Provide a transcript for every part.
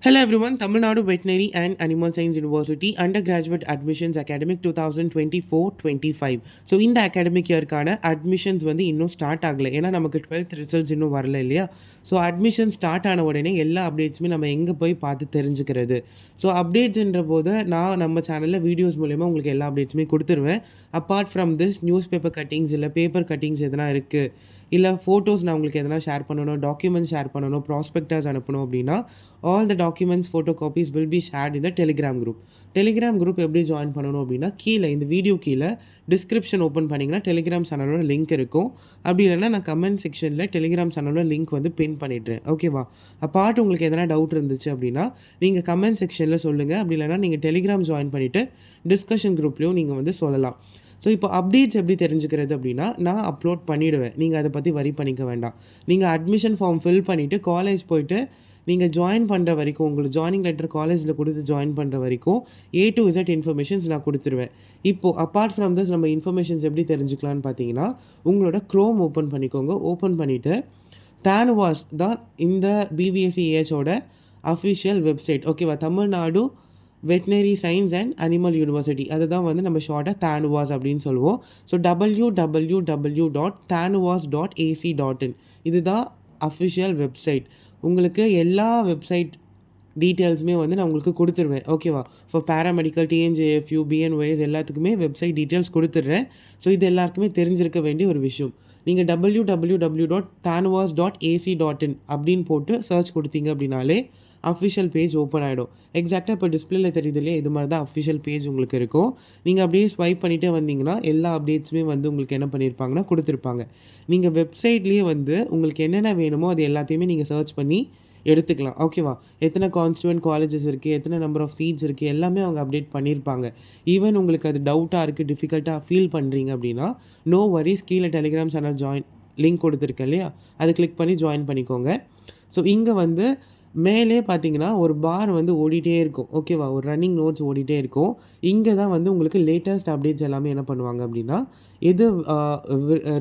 Hello everyone, Tamil Nadu Veterinary and Animal Science University Undergraduate Admissions Academic 2024-25. So இந்த academic இயர்க்கான admissions வந்து இன்னும் start ஆகலை. ஏன்னா நமக்கு 12th ரிசல்ட்ஸ் இன்னும் வரல இல்லையா? ஸோ அட்மிஷன் ஸ்டார்ட் ஆன உடனே எல்லா அப்டேட்ஸுமே நம்ம எங்கே போய் பார்த்து தெரிஞ்சுக்கிறது? ஸோ அப்டேட்ஸ்ன்ற போது நான் நம்ம சேனலில் வீடியோஸ் மூலயமா உங்களுக்கு எல்லா அப்டேட்ஸுமே கொடுத்துருவேன். Apart from this news paper cuttings இல்லை பேப்பர் கட்டிங்ஸ் எதனா இருக்குது, இல்லை ஃபோட்டோஸ் நான் உங்களுக்கு எதனா ஷேர் பண்ணணும், டாக்குமெண்ட்ஸ் ஷேர் பண்ணணும், ப்ராஸ்பெக்டர்ஸ் அனுப்பணும் அப்படின்னா all the documents photo copies will be shared in the Telegram group. Telegram group எப்படி ஜாயின் பண்ணணும் அப்படின்னா கீழே இந்த வீடியோ கீழே டிஸ்கிரிப்ஷன் ஓப்பன் பண்ணிங்கன்னா டெலிகிராம் சேனலோட லிங்க் இருக்கும். அப்படி இல்லைன்னா நான் கமெண்ட் செக்ஷனில் டெலிகிராம் சேனலோட லிங்க் வந்து பின் பண்ணிடுறேன். ஓகேவா? அப்பார்ட் உங்களுக்கு எதனா டவுட் இருந்துச்சு அப்படின்னா நீங்கள் கமெண்ட் செக்ஷனில் சொல்லுங்கள். அப்படி இல்லைனா நீங்கள் டெலிகிராம் ஜாயின் பண்ணிவிட்டு டிஸ்கஷன் குரூப்லேயும் நீங்கள் வந்து சொல்லலாம். ஸோ இப்போ அப்டேட்ஸ் எப்படி தெரிஞ்சுக்கிறது அப்படின்னா நான் அப்லோட் பண்ணிவிடுவேன். நீங்கள் அதை பற்றி வரி பண்ணிக்க வேண்டாம். நீங்கள் அட்மிஷன் ஃபார்ம் ஃபில் பண்ணிவிட்டு காலேஜ் போய்ட்டு நீங்கள் ஜாயின் பண்ணுற வரைக்கும் உங்களுக்கு ஜாயினிங் லெட்டர் காலேஜில் கொடுத்து ஜாயின் பண்ணுற வரைக்கும் A to Z இன்ஃபர்மேஷன்ஸ் நான் கொடுத்துருவேன். இப்போது அப்பார்ட் ஃப்ரம் திஸ் நம்ம இன்ஃபர்மேஷன்ஸ் எப்படி தெரிஞ்சுக்கலான்னு பார்த்தீங்கன்னா உங்களோட க்ரோம் ஓப்பன் பண்ணிக்கோங்க. ஓப்பன் பண்ணிவிட்டு தானுவாஸ் தான் இந்த BVSCHோட அஃபிஷியல் வெப்சைட். ஓகேவா? Tamil Nadu veterinary science and animal university அதை தான் வந்து நம்ம ஷார்ட்டாக தானுவாஸ் அப்படின்னு சொல்லுவோம். ஸோ www.tanuwas.ac.in இதுதான் அஃபிஷியல் வெப்சைட். உங்களுக்கு எல்லா வெப்சைட் டீட்டெயில்ஸுமே வந்து நான் உங்களுக்கு கொடுத்துருவேன். ஓகேவா? ஃபார் பேராமெடிக்கல், TNJFU, BNOS எல்லாத்துக்குமே வெப்சைட் டீட்டெயில்ஸ் கொடுத்துட்றேன். ஸோ இது எல்லாருக்குமே தெரிஞ்சிருக்க வேண்டிய ஒரு விஷயம். நீங்கள் www.tanuwas.ac.in அப்படின்னு போட்டு சர்ச் கொடுத்தீங்க அப்படின்னாலே அஃபிஷியல் பேஜ் ஓப்பன் ஆகிடும். எக்ஸாக்டாக இப்போ டிஸ்பிளேல தெரியுது இல்லையா? இது மாதிரி தான் அஃபிஷியல் பேஜ் உங்களுக்கு இருக்கும். நீங்கள் அப்படியே ஸ்வைப் பண்ணிகிட்டே வந்தீங்கன்னா எல்லா அப்டேட்ஸுமே வந்து உங்களுக்கு என்ன பண்ணியிருப்பாங்கன்னா கொடுத்துருப்பாங்க. நீங்கள் வெப்சைட்லேயே வந்து உங்களுக்கு என்னென்ன வேணுமோ அது எல்லாத்தையுமே நீங்கள் சர்ச் பண்ணி எடுத்துக்கலாம். ஓகேவா? எத்தனை கான்ஸ்டியூவன்ட் காலேஜஸ் இருக்குது, எத்தனை நம்பர் ஆஃப் சீட்ஸ் இருக்குது, எல்லாமே அவங்க அப்டேட் பண்ணியிருப்பாங்க. ஈவன் உங்களுக்கு அது டவுட்டாக இருக்குது, டிஃபிகல்ட்டாக ஃபீல் பண்ணுறீங்க அப்படின்னா நோ வரிஸ், கீழே டெலிகிராம் சேனல் ஜாயின் லிங்க் கொடுத்துருக்கேன் இல்லையா? அது கிளிக் பண்ணி ஜாயின் பண்ணிக்கோங்க. ஸோ இங்கே வந்து மேலே பார்த்தீங்கன்னா ஒரு பார் வந்து ஓடிட்டே இருக்கும். ஓகேவா? ஒரு ரன்னிங் நோட்ஸ் ஓடிட்டே இருக்கும். இங்கே தான் வந்து உங்களுக்கு லேட்டஸ்ட் அப்டேட்ஸ் எல்லாமே என்ன பண்ணுவாங்க அப்படின்னா எது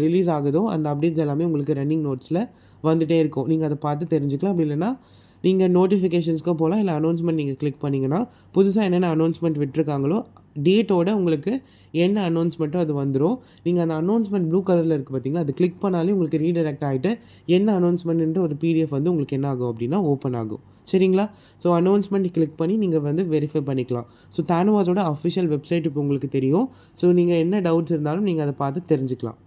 ரிலீஸ் ஆகுதோ அந்த அப்டேட்ஸ் எல்லாமே உங்களுக்கு ரன்னிங் நோட்ஸில் வந்துகிட்டே இருக்கும். நீங்கள் அதை பார்த்து தெரிஞ்சுக்கலாம். அப்படி இல்லைன்னா நீங்கள் நோட்டிஃபிகேஷன்ஸ்க்கும் போகலாம். இல்லை அனௌன்ஸ்மெண்ட் நீங்கள் கிளிக் பண்ணிங்கன்னா புதுசாக என்னென்ன அனௌன்ஸ்மெண்ட் விட்டுருக்காங்களோ டேட்டோட உங்களுக்கு என்ன அனௌன்ஸ்மெண்ட்டோ அது வந்துடும். நீங்கள் அந்த அனௌன்ஸ்மெண்ட் ப்ளூ கலரில் இருக்குது பார்த்தீங்களா? அது கிளிக் பண்ணாலே உங்களுக்கு ரீடைரக்ட் ஆகிட்டு என்ன அனௌன்ஸ்மெண்ட்ன்ற ஒரு PDF வந்து உங்களுக்கு என்ன ஆகும் அப்படின்னா ஓப்பன் ஆகும். சரிங்களா? ஸோ அனௌன்ஸ்மெண்ட் கிளிக் பண்ணி நீங்கள் வந்து வெரிஃபை பண்ணிக்கலாம். ஸோ தானுவாஸோட அஃபிஷியல் வெப்சைட் இப்போ உங்களுக்கு தெரியும். ஸோ நீங்கள் என்ன டவுட்ஸ் இருந்தாலும் நீங்கள் அதை பார்த்து தெரிஞ்சுக்கலாம்.